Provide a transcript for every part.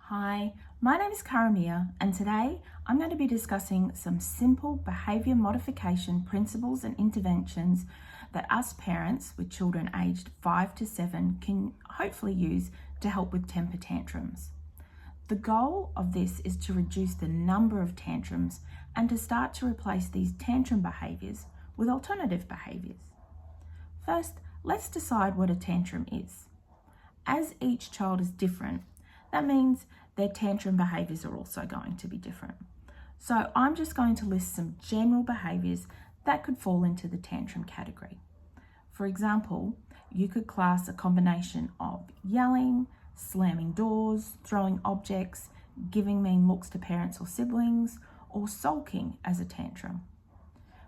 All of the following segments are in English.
Hi, my name is Karamia, and today I'm going to be discussing some simple behaviour modification principles and interventions that us parents with children aged 5 to 7 can hopefully use to help with temper tantrums. The goal of this is to reduce the number of tantrums and to start to replace these tantrum behaviours with alternative behaviours. First, let's decide what a tantrum is. As each child is different, that means their tantrum behaviours are also going to be different. So I'm just going to list some general behaviours that could fall into the tantrum category. For example, you could class a combination of yelling, slamming doors, throwing objects, giving mean looks to parents or siblings, or sulking as a tantrum.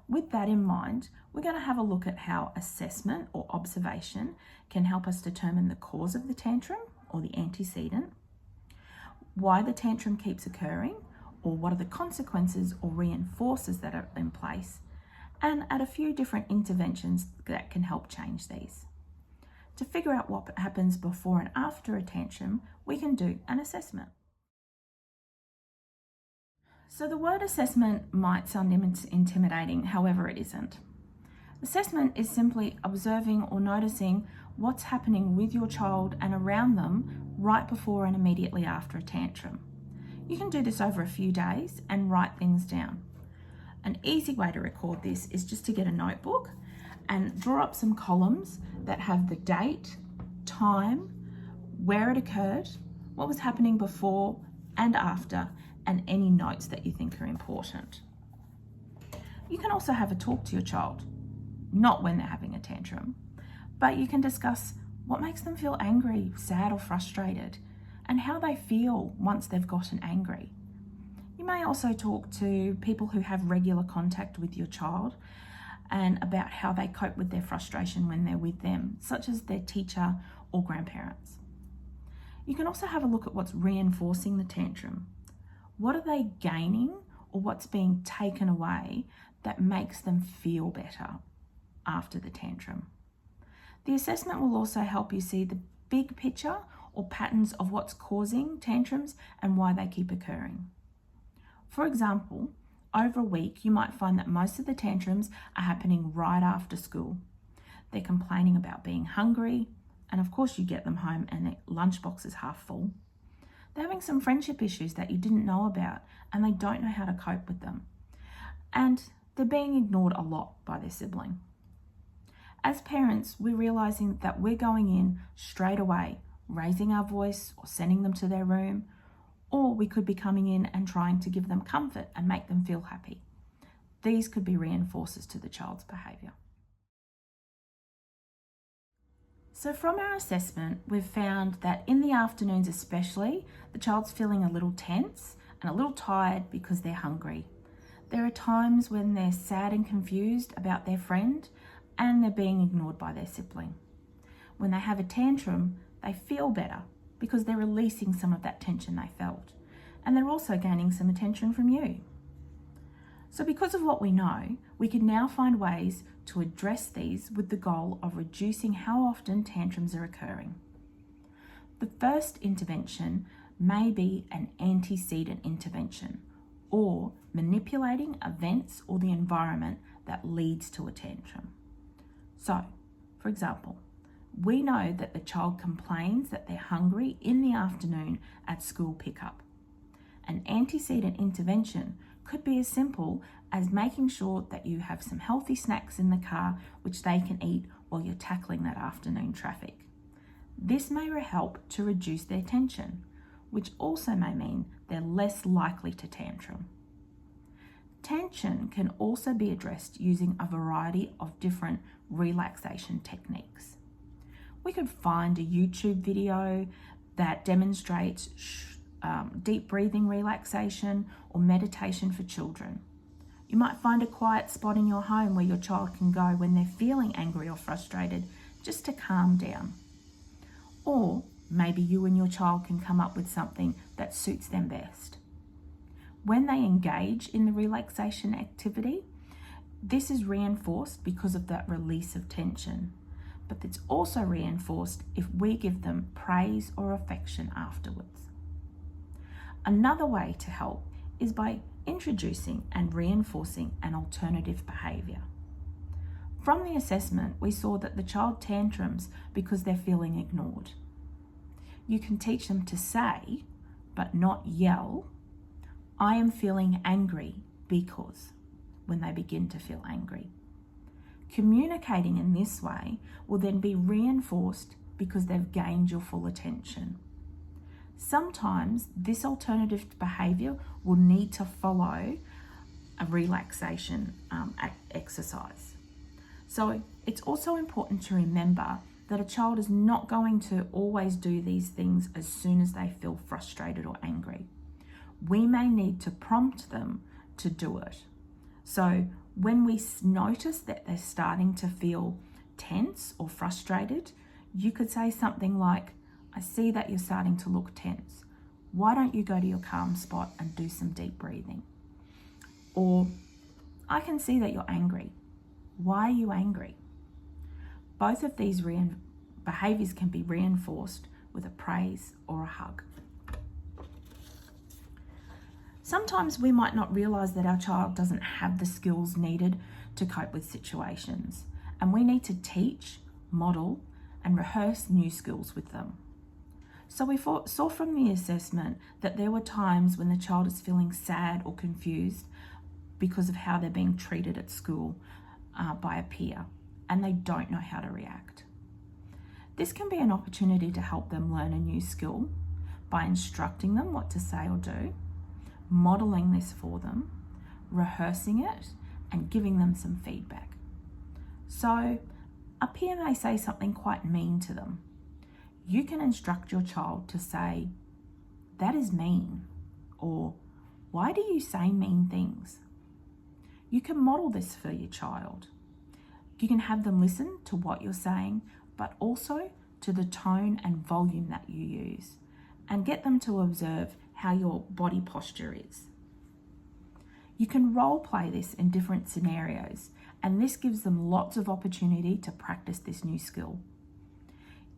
With that in mind, we're going to have a look at how assessment or observation can help us determine the cause of the tantrum or the antecedent, why the tantrum keeps occurring, or what are the consequences or reinforcers that are in place, and at a few different interventions that can help change these. To figure out what happens before and after a tantrum, we can do an assessment. So the word assessment might sound intimidating, however it isn't. Assessment is simply observing or noticing what's happening with your child and around them right before and immediately after a tantrum. You can do this over a few days and write things down. An easy way to record this is just to get a notebook and draw up some columns that have the date, time, where it occurred, what was happening before and after, and any notes that you think are important. You can also have a talk to your child, not when they're having a tantrum, but you can discuss what makes them feel angry, sad, or frustrated, and how they feel once they've gotten angry. You may also talk to people who have regular contact with your child and about how they cope with their frustration when they're with them, such as their teacher or grandparents. You can also have a look at what's reinforcing the tantrum. What are they gaining or what's being taken away that makes them feel better after the tantrum? The assessment will also help you see the big picture or patterns of what's causing tantrums and why they keep occurring. For example, over a week, you might find that most of the tantrums are happening right after school. They're complaining about being hungry, and of course you get them home and their lunchbox is half full. They're having some friendship issues that you didn't know about and they don't know how to cope with them. And they're being ignored a lot by their sibling. As parents, we're realizing that we're going in straight away, raising our voice or sending them to their room, or we could be coming in and trying to give them comfort and make them feel happy. These could be reinforcers to the child's behaviour. So from our assessment, we've found that in the afternoons especially, the child's feeling a little tense and a little tired because they're hungry. There are times when they're sad and confused about their friend and they're being ignored by their sibling. When they have a tantrum, they feel better because they're releasing some of that tension they felt. And they're also gaining some attention from you. So because of what we know, we can now find ways to address these with the goal of reducing how often tantrums are occurring. The first intervention may be an antecedent intervention, or manipulating events or the environment that leads to a tantrum. So, for example, we know that the child complains that they're hungry in the afternoon at school pickup. An antecedent intervention could be as simple as making sure that you have some healthy snacks in the car which they can eat while you're tackling that afternoon traffic. This may help to reduce their tension, which also may mean they're less likely to tantrum. Tension can also be addressed using a variety of different relaxation techniques. We could find a YouTube video that demonstrates deep breathing relaxation or meditation for children. You might find a quiet spot in your home where your child can go when they're feeling angry or frustrated, just to calm down. Or maybe you and your child can come up with something that suits them best. When they engage in the relaxation activity, this is reinforced because of that release of tension. But it's also reinforced if we give them praise or affection afterwards. Another way to help is by introducing and reinforcing an alternative behaviour. From the assessment, we saw that the child tantrums because they're feeling ignored. You can teach them to say, but not yell, "I am feeling angry because," when they begin to feel angry. Communicating in this way will then be reinforced because they've gained your full attention. Sometimes this alternative behaviour will need to follow a relaxation exercise. So it's also important to remember that a child is not going to always do these things as soon as they feel frustrated or angry. We may need to prompt them to do it. So when we notice that they're starting to feel tense or frustrated, you could say something like, "I see that you're starting to look tense. Why don't you go to your calm spot and do some deep breathing?" Or, "I can see that you're angry. Why are you angry?" Both of these behaviours can be reinforced with a praise or a hug. Sometimes we might not realise that our child doesn't have the skills needed to cope with situations, and we need to teach, model, and rehearse new skills with them. So we saw from the assessment that there were times when the child is feeling sad or confused because of how they're being treated at school by a peer, and they don't know how to react. This can be an opportunity to help them learn a new skill by instructing them what to say or do, modelling this for them, rehearsing it, and giving them some feedback. So a peer may say something quite mean to them. You can instruct your child to say, "That is mean," or "Why do you say mean things?" You can model this for your child. You can have them listen to what you're saying, but also to the tone and volume that you use, and get them to observe how your body posture is. You can role play this in different scenarios, and this gives them lots of opportunity to practice this new skill.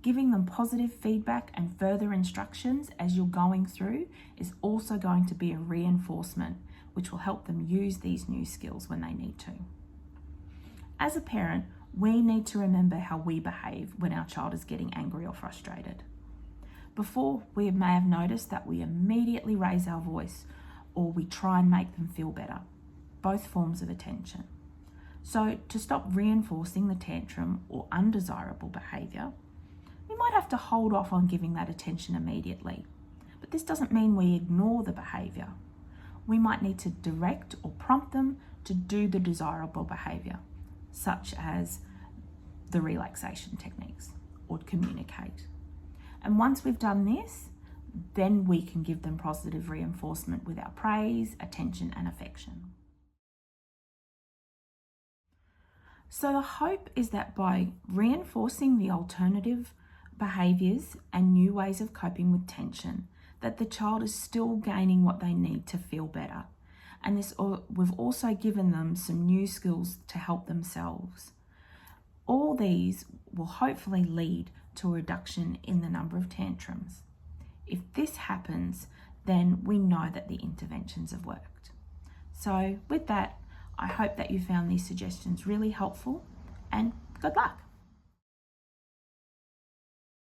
Giving them positive feedback and further instructions as you're going through is also going to be a reinforcement, which will help them use these new skills when they need to. As a parent, we need to remember how we behave when our child is getting angry or frustrated. Before, we may have noticed that we immediately raise our voice or we try and make them feel better, both forms of attention. So to stop reinforcing the tantrum or undesirable behaviour, we might have to hold off on giving that attention immediately. But this doesn't mean we ignore the behaviour. We might need to direct or prompt them to do the desirable behaviour, such as the relaxation techniques, or communicate. And once we've done this, then we can give them positive reinforcement with our praise, attention, and affection. So the hope is that by reinforcing the alternative behaviours and new ways of coping with tension, that the child is still gaining what they need to feel better. And we've also given them some new skills to help themselves. All these will hopefully lead to a reduction in the number of tantrums. If this happens, then we know that the interventions have worked. So with that, I hope that you found these suggestions really helpful, and good luck.